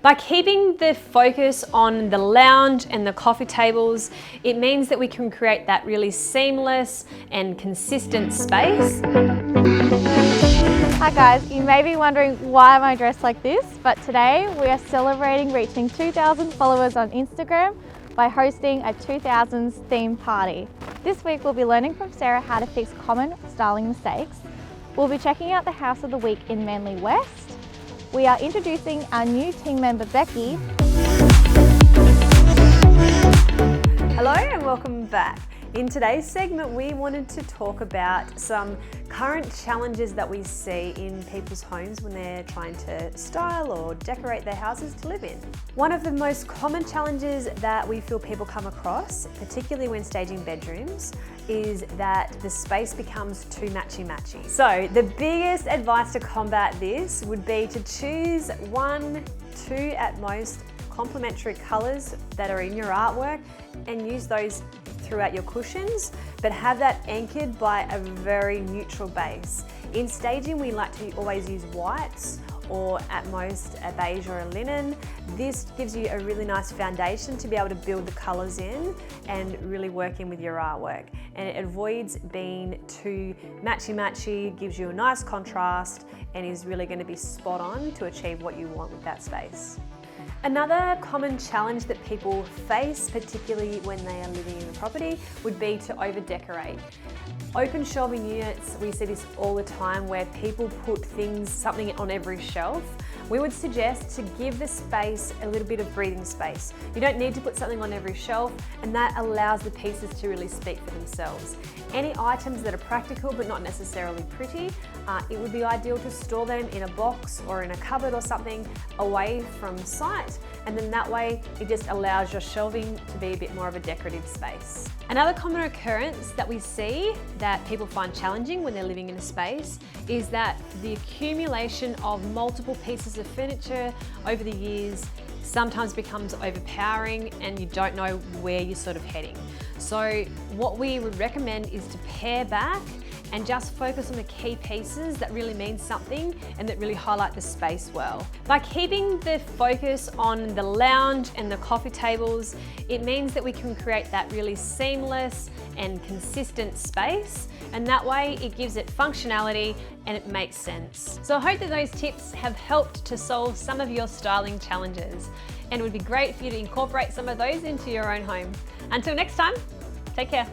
By keeping the focus on the lounge and the coffee tables, it means that we can create that really seamless and consistent space. Hi guys, you may be wondering why am I dressed like this, but today we are celebrating reaching 2,000 followers on Instagram by hosting a 2000s theme party. This week we'll be learning from Sarah how to fix common styling mistakes. We'll be checking out the house of the week in Manly West. We are introducing our new team member Becky. Hello and welcome back. In today's segment, we wanted to talk about some current challenges that we see in people's homes when they're trying to style or decorate their houses to live in. One of the most common challenges that we feel people come across, particularly when staging bedrooms, is that the space becomes too matchy-matchy. So the biggest advice to combat this would be to choose 1, 2 at most complementary colours that are in your artwork and use those throughout your cushions, but have that anchored by a very neutral base. In staging, we like to always use whites or at most a beige or a linen. This gives you a really nice foundation to be able to build the colours in and really work in with your artwork. And it avoids being too matchy-matchy, gives you a nice contrast, and is really going to be spot on to achieve what you want with that space. Another common challenge that people face, particularly when they are living in a property, would be to over-decorate. Open shelving units, we see this all the time where people put something on every shelf. We would suggest to give the space a little bit of breathing space. You don't need to put something on every shelf, and that allows the pieces to really speak for themselves. Any items that are practical but not necessarily pretty, it would be ideal to store them in a box or in a cupboard or something away from sight, and then that way it just allows your shelving to be a bit more of a decorative space. Another common occurrence that we see that people find challenging when they're living in a space is that the accumulation of multiple pieces of furniture over the years sometimes becomes overpowering and you don't know where you're sort of heading. So what we would recommend is to pare back and just focus on the key pieces that really mean something and that really highlight the space well. By keeping the focus on the lounge and the coffee tables, it means that we can create that really seamless and consistent space, and that way it gives it functionality and it makes sense. So I hope that those tips have helped to solve some of your styling challenges, and it would be great for you to incorporate some of those into your own home. Until next time, take care.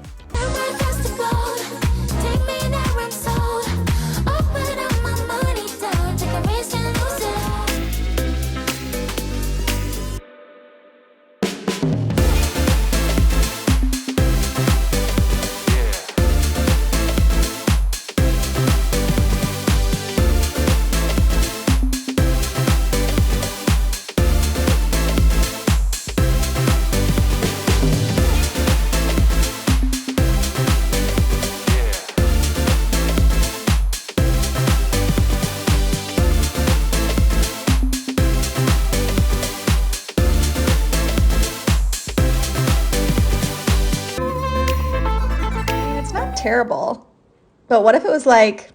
Terrible. But what if it was like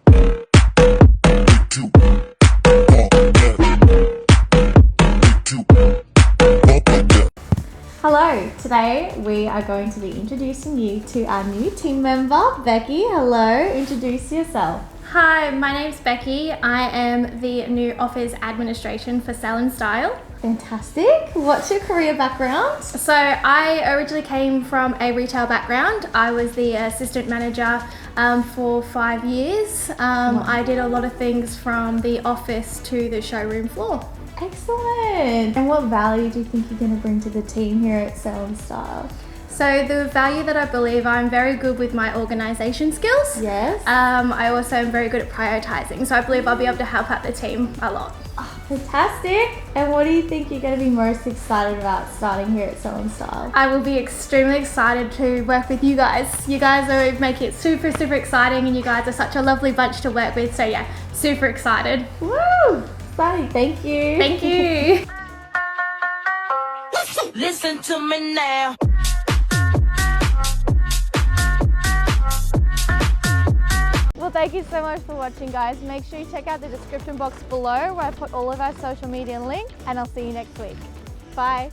Hello, today we are going to be introducing you to our new team member, Becky. Hello, introduce yourself. Hi, my name's Becky. I am the new Office Administration for Sell and Style. Fantastic. What's your career background? So I originally came from a retail background. I was the assistant manager for 5 years. I did a lot of things from the office to the showroom floor. Excellent. And what value do you think you're going to bring to the team here at Sell and Style? So the value that I believe, I'm very good with my organisation skills. Yes. I also am very good at prioritising. So I believe I'll be able to help out the team a lot. Oh, fantastic. And what do you think you're going to be most excited about starting here at Sell and Style? I will be extremely excited to work with you guys. You guys are making it super, super exciting, and you guys are such a lovely bunch to work with. So yeah, super excited. Woo! Exciting. Thank you. Thank you. Listen to me now. Well, thank you so much for watching, guys. Make sure you check out the description box below where I put all of our social media links, and I'll see you next week. Bye.